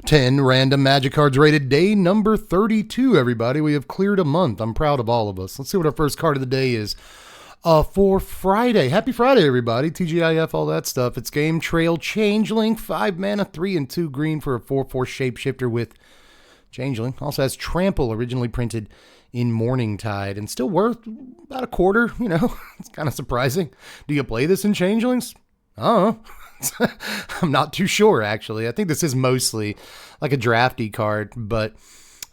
10 random magic cards rated day number 32, everybody. We have cleared a month. I'm proud of all of us. Let's see what our first card of the day is for Friday. Happy Friday, everybody. TGIF, all that stuff. It's Game Trail Changeling, 5 mana, 3 and 2 green for a 4/4 shapeshifter with Changeling. Also has Trample, originally printed in Morningtide, and still worth about a quarter. You know, it's kind of surprising. Do you play this in Changelings? Oh, I'm not too sure, actually. I think this is mostly like a drafty card, but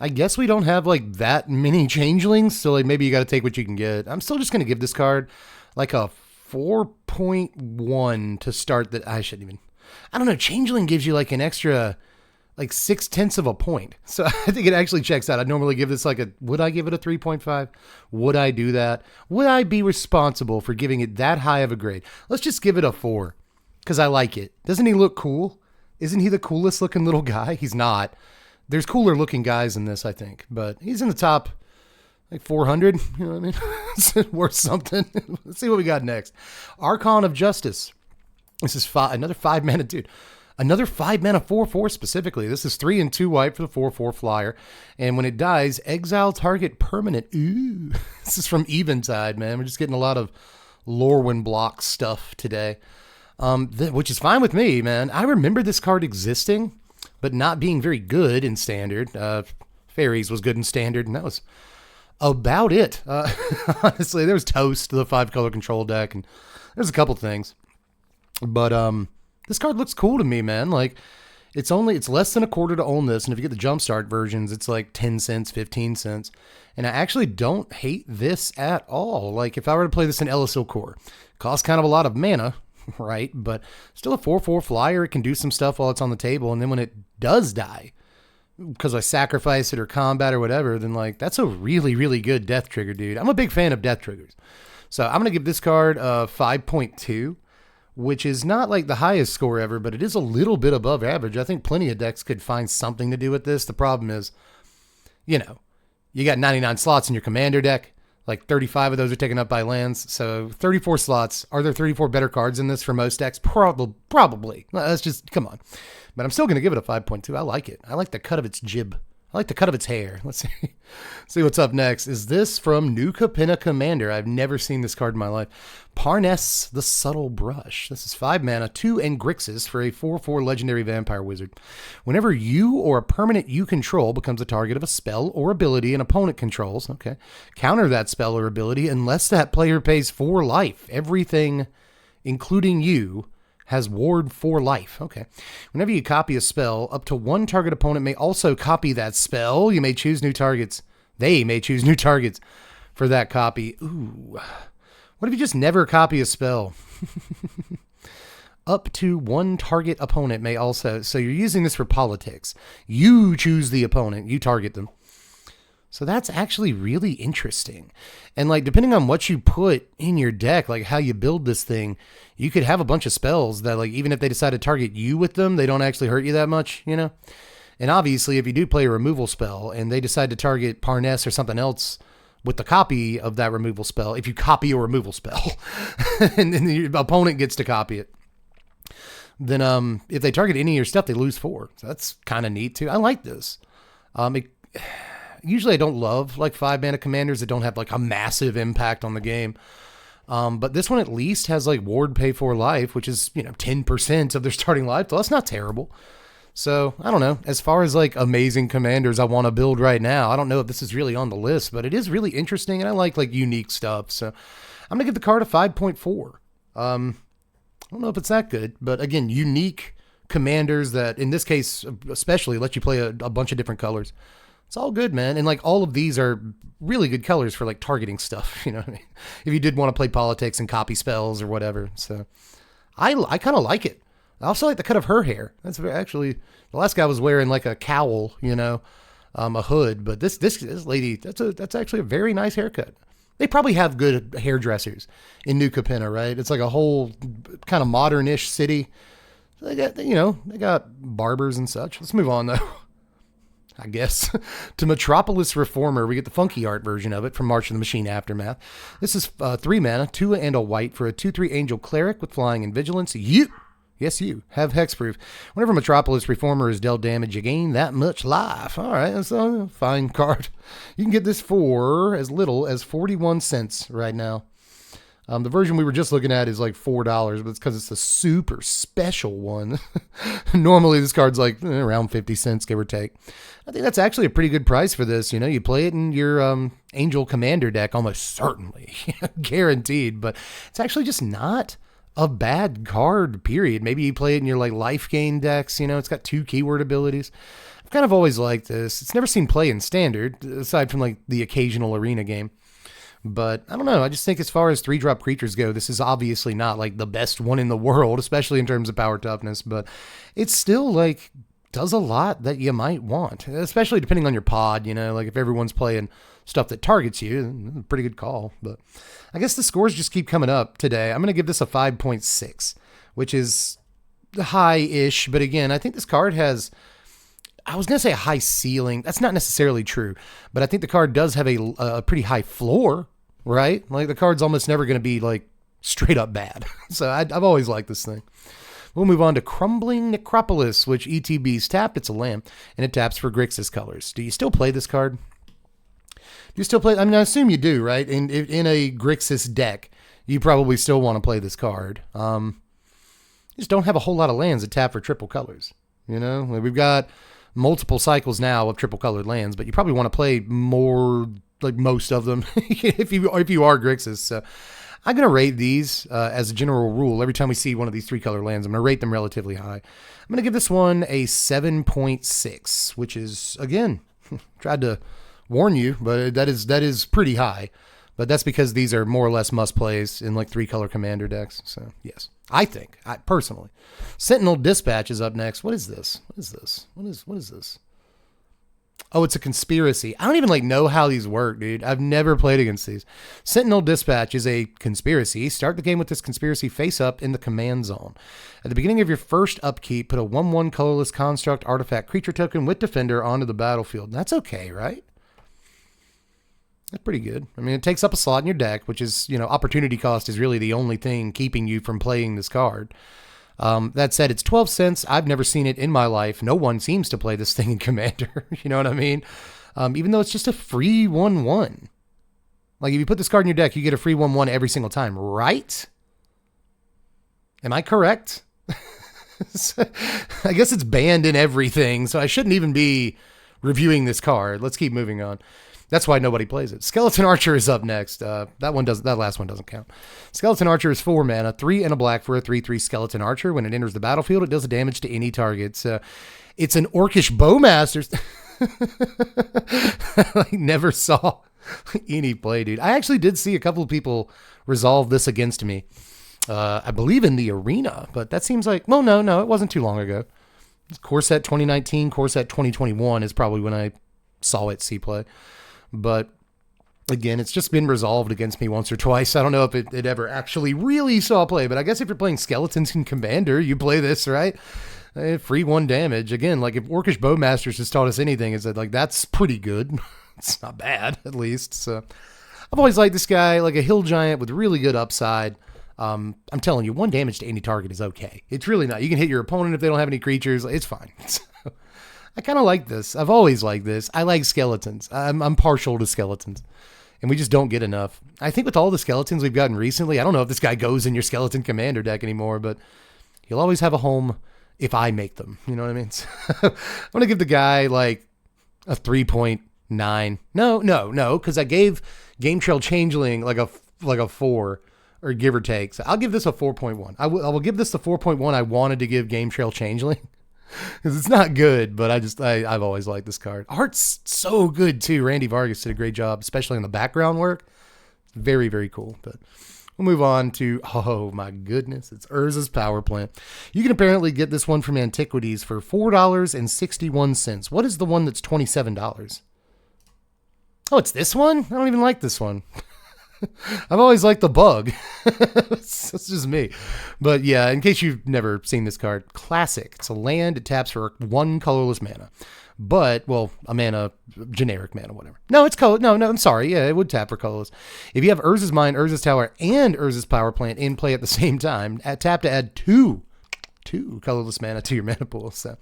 I guess we don't have like that many Changelings, so like maybe you got to take what you can get. I'm still just going to give this card like a 4.1 to start that. I shouldn't even. I don't know. Changeling gives you like an extra like 0.6 of a point. So I think it actually checks out. I'd normally give this like a, would I give it a 3.5? Would I do that? Would I be responsible for giving it that high of a grade? Let's just give it a 4 because I like it. Doesn't he look cool? Isn't he the coolest looking little guy? He's not. There's cooler looking guys in this, I think, but he's in the top like 400. You know what I mean? It's worth something. Let's see what we got next. Archon of Justice. This is another 5 mana dude. Another 5 mana 4/4 specifically. This is 3 and 2 white for the 4/4 flyer. And when it dies, exile target permanent. Ooh. This is from Eventide, man. We're just getting a lot of Lorwyn block stuff today. Which is fine with me, man. I remember this card existing, but not being very good in standard. Fairies was good in standard, and that was about it. Honestly, there was Toast, the 5-color control deck, and there's a couple things. But this card looks cool to me, man. Like, it's less than a quarter to own this, and if you get the Jumpstart versions, it's like 10 cents, 15 cents. And I actually don't hate this at all. Like, if I were to play this in LSO Core, costs kind of a lot of mana, right? But still a 4/4 flyer. It can do some stuff while it's on the table, and then when it does die, because I sacrifice it or combat or whatever, then like that's a really, really good death trigger, dude. I'm a big fan of death triggers. So I'm going to give this card a 5.2. Which is not like the highest score ever, but it is a little bit above average. I think plenty of decks could find something to do with this. The problem is, you know, you got 99 slots in your commander deck. Like 35 of those are taken up by lands. So 34 slots. Are there 34 better cards in this for most decks? Probably. Let's just, come on. But I'm still going to give it a 5.2. I like it. I like the cut of its jib. I like the cut of its hair. Let's see what's up next. Is this from New Capenna Commander? I've never seen this card in my life. Parness, the Subtle Brush. This is 5 mana, 2 and Grixis for a 4/4 legendary vampire wizard. Whenever you or a permanent you control becomes a target of a spell or ability an opponent controls, okay, counter that spell or ability unless that player pays 4 life. Everything, including you, has ward 4 life. Okay. Whenever you copy a spell, up to 1 target opponent may also copy that spell. You may choose new targets. They may choose new targets for that copy. Ooh. What if you just never copy a spell? Up to 1 target opponent may also. So you're using this for politics. You choose the opponent. You target them. So that's actually really interesting. And like, depending on what you put in your deck, like how you build this thing, you could have a bunch of spells that like, even if they decide to target you with them, they don't actually hurt you that much, you know? And obviously if you do play a removal spell and they decide to target Parness or something else with the copy of that removal spell, if you copy a removal spell and then your opponent gets to copy it, then if they target any of your stuff, they lose 4. So that's kind of neat too. I like this. Usually I don't love like 5 mana commanders that don't have like a massive impact on the game. But this one at least has like ward pay 4 life, which is, you know, 10% of their starting life. So that's not terrible. So I don't know. As far as like amazing commanders I want to build right now, I don't know if this is really on the list, but it is really interesting. And I like unique stuff. So I'm going to give the card a 5.4. I don't know if it's that good, but again, unique commanders that in this case, especially let you play a bunch of different colors. It's all good, man. And like all of these are really good colors for like targeting stuff, you know what I mean? If you did want to play politics and copy spells or whatever. So I kind of like it. I also like the cut of her hair. That's actually, the last guy was wearing like a cowl, you know, a hood, but this lady, that's actually a very nice haircut. They probably have good hairdressers in New Capenna, right? It's like a whole kind of modern-ish city. So they got, you know, they got barbers and such. Let's move on though. I guess, to Metropolis Reformer. We get the funky art version of it from March of the Machine Aftermath. This is 3 mana, 2 and a white for a 2/3 Angel Cleric with flying and vigilance. Yes, you have hexproof. Whenever Metropolis Reformer is dealt damage, you gain that much life. All right, that's a fine card. You can get this for as little as 41 cents right now. The version we were just looking at is like $4, but it's because it's a super special one. Normally, this card's like around 50 cents, give or take. I think that's actually a pretty good price for this. You know, you play it in your Angel Commander deck, almost certainly, guaranteed. But it's actually just not a bad card, period. Maybe you play it in your like life gain decks. You know, it's got 2 keyword abilities. I've kind of always liked this. It's never seen play in standard, aside from like the occasional arena game. But I don't know. I just think as far as 3-drop creatures go, this is obviously not like the best one in the world, especially in terms of power toughness. But it's still like does a lot that you might want, especially depending on your pod. You know, like if everyone's playing stuff that targets you, pretty good call. But I guess the scores just keep coming up today. I'm going to give this a 5.6, which is high-ish. But again, I think this card has, I was going to say a high ceiling. That's not necessarily true. But I think the card does have a pretty high floor, right? Like the card's almost never going to be like straight up bad. So I've always liked this thing. We'll move on to Crumbling Necropolis, which ETB's tapped. It's a land, and it taps for Grixis colors. Do you still play this card? Do you still play? I mean, I assume you do, right? In a Grixis deck, you probably still want to play this card. You just don't have a whole lot of lands that tap for triple colors. You know, like we've got multiple cycles now of triple colored lands, but you probably want to play more, like most of them, if you are Grixis. So I'm going to rate these as a general rule. Every time we see one of these 3-color lands, I'm going to rate them relatively high. I'm going to give this one a 7.6, which is, again, tried to warn you, but that is pretty high. But that's because these are more or less must plays in like 3-color commander decks. So yes, I personally. Sentinel Dispatch is up next. What is this? What is this? Oh, it's a conspiracy. I don't even like know how these work, dude. I've never played against these. Sentinel Dispatch is a conspiracy. Start the game with this conspiracy face up in the command zone. At the beginning of your first upkeep, put a 1/1 colorless construct artifact creature token with defender onto the battlefield. That's okay, right? That's pretty good. I mean, it takes up a slot in your deck, which is, you know, opportunity cost is really the only thing keeping you from playing this card. That said, it's 12 cents. I've never seen it in my life. No one seems to play this thing in Commander. You know what I mean? Even though it's just a free 1/1. Like, if you put this card in your deck, you get a free 1/1 every single time, right? Am I correct? I guess it's banned in everything, so I shouldn't even be reviewing this card. Let's keep moving on. That's why nobody plays it. Skeleton Archer is up next. That last one doesn't count. Skeleton Archer is 4 mana, 3 and a black for a 3/3 Skeleton Archer. When it enters the battlefield, it does damage to any target. So it's an Orcish Bowmaster. I never saw any play, dude. I actually did see a couple of people resolve this against me. I believe in the arena, but that seems like, well, no, it wasn't too long ago. Core set 2019, core set 2021 is probably when I saw it see play. But again, it's just been resolved against me once or twice. I don't know if it ever actually really saw play, but I guess if you're playing skeletons in Commander, you play this, right? Free 1 damage. Again, like if Orcish Bowmasters has taught us anything, is that like that's pretty good. It's not bad, at least. So I've always liked this guy, like a hill giant with really good upside. I'm telling you, 1 damage to any target is okay. It's really not. You can hit your opponent if they don't have any creatures. It's fine. I kind of like this. I've always liked this. I like skeletons. I'm partial to skeletons. And we just don't get enough. I think with all the skeletons we've gotten recently, I don't know if this guy goes in your skeleton commander deck anymore, but he'll always have a home if I make them. You know what I mean? So, I'm going to give the guy like a 3.9. No, because I gave Game Trail Changeling like a 4 or give or take. So I'll give this a 4.1. I will give this the 4.1 I wanted to give Game Trail Changeling. Because it's not good, but I've always liked this card. Art's so good too. Randy Vargas did a great job, especially on the background work. Very, very cool. But we'll move on to, oh my goodness, it's Urza's Power Plant. You can apparently get this one from Antiquities for $4.61. What is the one that's $27? Oh, it's this one? I don't even like this one. I've always liked the bug. That's just me. But yeah, in case you've never seen this card, classic. It's a land. It taps for 1 colorless mana. But, well, a mana, generic mana, whatever. No, it's color. No, I'm sorry. Yeah, it would tap for colorless. If you have Urza's Mine, Urza's Tower, and Urza's Power Plant in play at the same time, tap to add 2 2 colorless mana to your mana pool. So in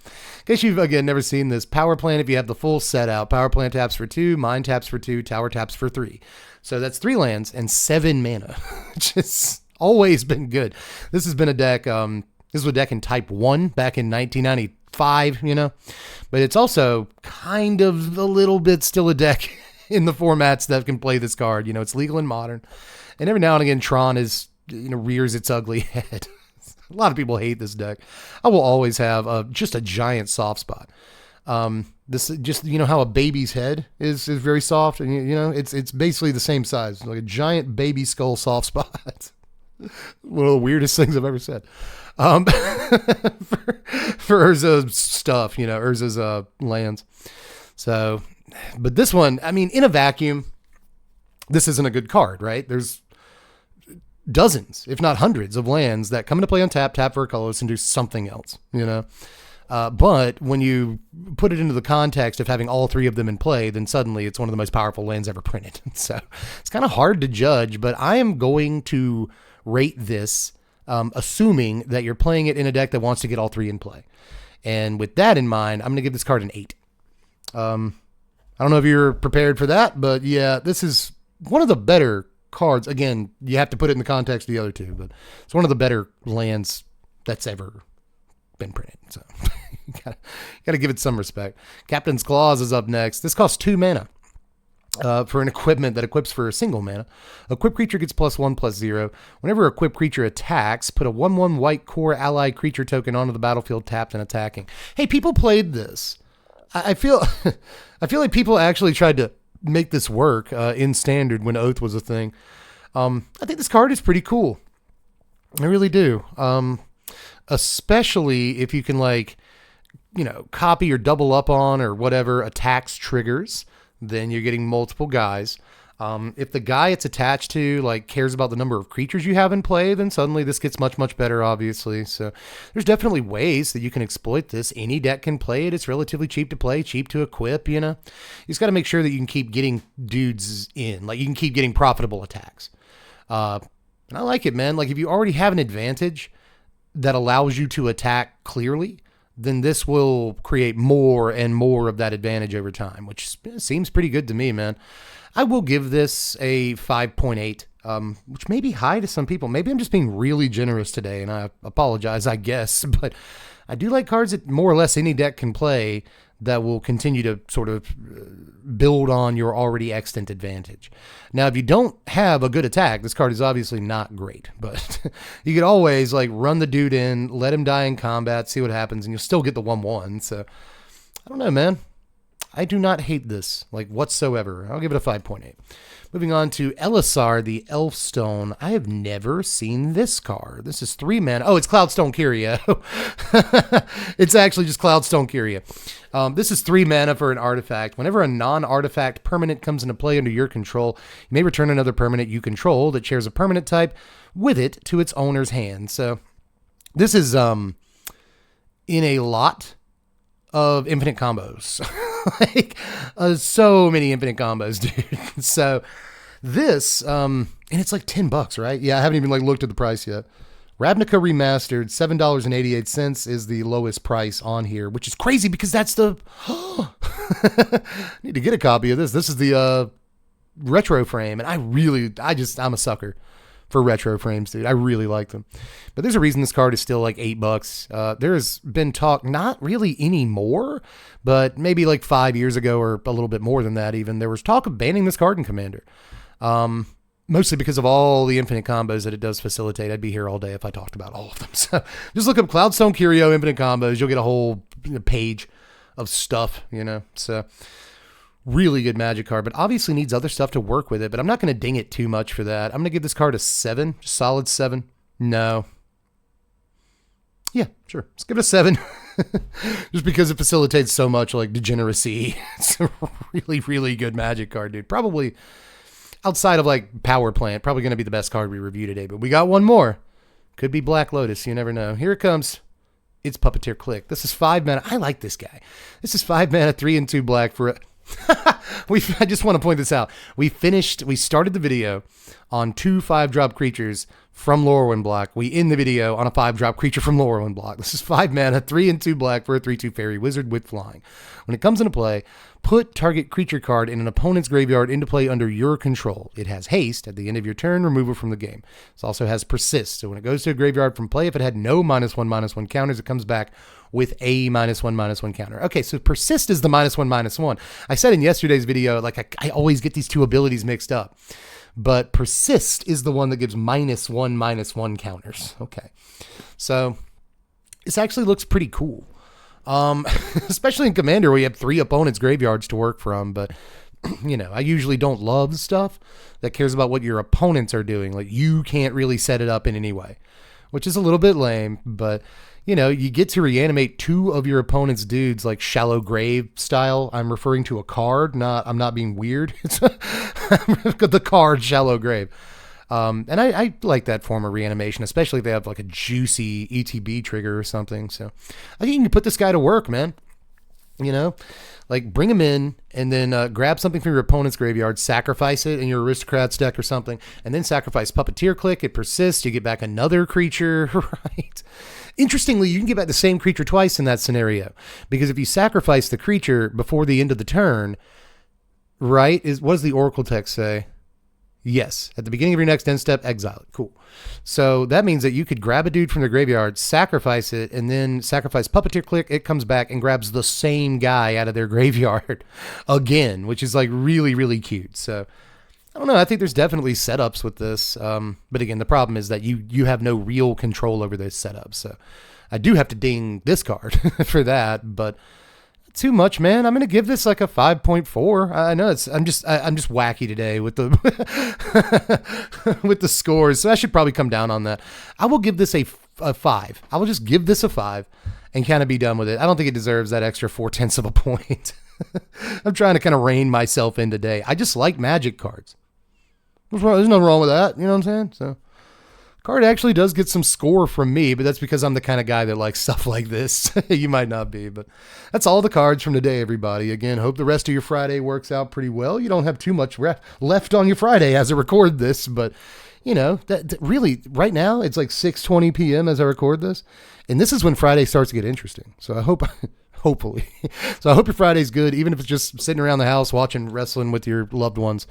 case you've, again, never seen this, Power Plant, if you have the full set out, Power Plant taps for 2, Mine taps for 2, Tower taps for 3. So that's 3 lands and 7 mana, which has always been good. This has been a deck, this was a deck in Type 1 back in 1995, you know, but it's also kind of a little bit still a deck in the formats that can play this card. You know, it's legal and modern. And every now and again, Tron is, you know, rears its ugly head. A lot of people hate this deck. I will always have just a giant soft spot. This just, you know, how a baby's head is very soft, and you know, it's basically the same size, like a giant baby skull soft spot. One of the weirdest things I've ever said. For Urza's stuff, you know, Urza's lands. So, but this one, I mean, in a vacuum, this isn't a good card, right? There's dozens, if not hundreds, of lands that come into play on tap for a colorless, and do something else, you know? But when you put it into the context of having all 3 of them in play, then suddenly it's one of the most powerful lands ever printed. So it's kind of hard to judge, but I am going to rate this, assuming that you're playing it in a deck that wants to get all 3 in play. And with that in mind, I'm going to give this card an 8. I don't know if you're prepared for that, but yeah, this is one of the better cards. Again, you have to put it in the context of the other 2, but it's one of the better lands that's ever been printed. So you gotta give it some respect. Captain's Claws is up next. This costs 2 mana. For an equipment that equips for a single mana. Equipped creature gets +1/+0. Whenever a equipped creature attacks, put a 1/1 white core allied creature token onto the battlefield tapped and attacking. Hey, people played this. I feel like people actually tried to make this work in Standard when Oath was a thing. I think this card is pretty cool. I really do. Especially if you can, like, you know, copy or double up on or whatever attacks triggers, then you're getting multiple guys. If the guy it's attached to, like, cares about the number of creatures you have in play, then suddenly this gets much, much better, obviously. So there's definitely ways that you can exploit this. Any deck can play it. It's relatively cheap to play, cheap to equip, you know. You just got to make sure that you can keep getting dudes in. Like, you can keep getting profitable attacks. And I like it, man. Like, if you already have an advantage that allows you to attack clearly, then this will create more and more of that advantage over time, which seems pretty good to me, man. I will give this a 5.8, which may be high to some people. Maybe I'm just being really generous today, and I apologize, I guess. But I do like cards that more or less any deck can play that will continue to sort of build on your already extant advantage. Now, if you don't have a good attack, this card is obviously not great. But you could always, like, run the dude in, let him die in combat, see what happens, and you'll still get the 1/1. So, I don't know, man. I do not hate this, like, whatsoever. I'll give it a 5.8. Moving on to Elisar, the Elfstone. I have never seen this card. This is 3 mana. Oh, it's Cloudstone Curio. It's actually just Cloudstone Curio. This is 3 mana for an artifact. Whenever a non-artifact permanent comes into play under your control, you may return another permanent you control that shares a permanent type with it to its owner's hand. So this is in a lot of infinite combos. Like, so many infinite combos, dude. So this, and it's like $10, right? Yeah, I haven't even, like, looked at the price yet. Ravnica Remastered, $7.88 is the lowest price on here, which is crazy because that's the... I need to get a copy of this. This is the retro frame, and I'm a sucker for retro frames, dude. I really like them. But there's a reason this card is still like $8. There has been talk, not really anymore, but maybe like 5 years ago or a little bit more than that even, there was talk of banning this card in Commander. Mostly because of all the infinite combos that it does facilitate. I'd be here all day if I talked about all of them. So just look up Cloudstone Curio infinite combos. You'll get a whole page of stuff, you know. So really good Magic card, but obviously needs other stuff to work with it. But I'm not going to ding it too much for that. I'm going to give this card a 7, solid 7. No. Yeah, sure. Let's give it a 7. Just because it facilitates so much, like, degeneracy. It's a really, really good Magic card, dude. Probably outside of, like, Power Plant, probably going to be the best card we review today. But we got one more. Could be Black Lotus. You never know. Here it comes. It's Puppeteer Click. This is 5 mana. I like this guy. This is 5 mana, 3 and 2 black for a... I just want to point this out. We started the video on 2 5-drop creatures from Lorwyn block. We end the video on a 5-drop creature from Lorwyn block. This is 5 mana, 3 and 2 black for a 3/2 fairy wizard with flying. When it comes into play, put target creature card in an opponent's graveyard into play under your control. It has haste. At the end of your turn, remove it from the game. It also has persist. So when it goes to a graveyard from play, if it had no -1/-1 counters, it comes back with a -1/-1 counter. Okay, so persist is the -1/-1. I said in yesterday's video, like I always get these two abilities mixed up. But persist is the one that gives -1/-1 counters. Okay. So this actually looks pretty cool. Especially in Commander where you have 3 opponents' graveyards to work from. But, you know, I usually don't love stuff that cares about what your opponents are doing. Like, you can't really set it up in any way, which is a little bit lame. But, you know, you get to reanimate 2 of your opponent's dudes, like Shallow Grave style. I'm referring to a card, I'm not being weird. It's the card Shallow Grave. And I like that form of reanimation, especially if they have like a juicy ETB trigger or something. So I think you can put this guy to work, man. You know, like bring him in and then grab something from your opponent's graveyard, sacrifice it in your Aristocrats deck or something, and then sacrifice Puppeteer Click. It persists. You get back another creature, right? Interestingly, you can get back the same creature twice in that scenario, because if you sacrifice the creature before the end of the turn, right, what does the Oracle text say? Yes. At the beginning of your next end step, exile it. Cool. So that means that you could grab a dude from the graveyard, sacrifice it, and then sacrifice Puppeteer Click. It comes back and grabs the same guy out of their graveyard again, which is like really, really cute. So I don't know. I think there's definitely setups with this. But again, the problem is that you have no real control over those setups. So I do have to ding this card for that, but too much, man. I'm gonna give this like a 5.4. I know I'm just wacky today with the with the scores, so I should probably come down on that. I will give this a 5. I will just give this a 5 and kind of be done with it. I don't think it deserves that extra 0.4 of a point. I'm trying to kind of rein myself in today. I just like Magic cards. What's wrong? There's nothing wrong with that. You know what I'm saying? So. Card actually does get some score from me, but that's because I'm the kind of guy that likes stuff like this. You might not be, but that's all the cards from today, everybody. Again, hope the rest of your Friday works out pretty well. You don't have too much left on your Friday as I record this, but, you know, that really, right now, it's like 6:20 p.m. as I record this, and this is when Friday starts to get interesting. So I hope, hopefully. So I hope your Friday's good, even if it's just sitting around the house watching wrestling with your loved ones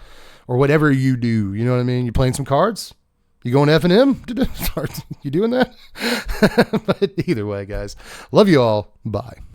or whatever you do. You know what I mean? You playing some cards? You going F&M? You doing that? But either way, guys, love you all. Bye.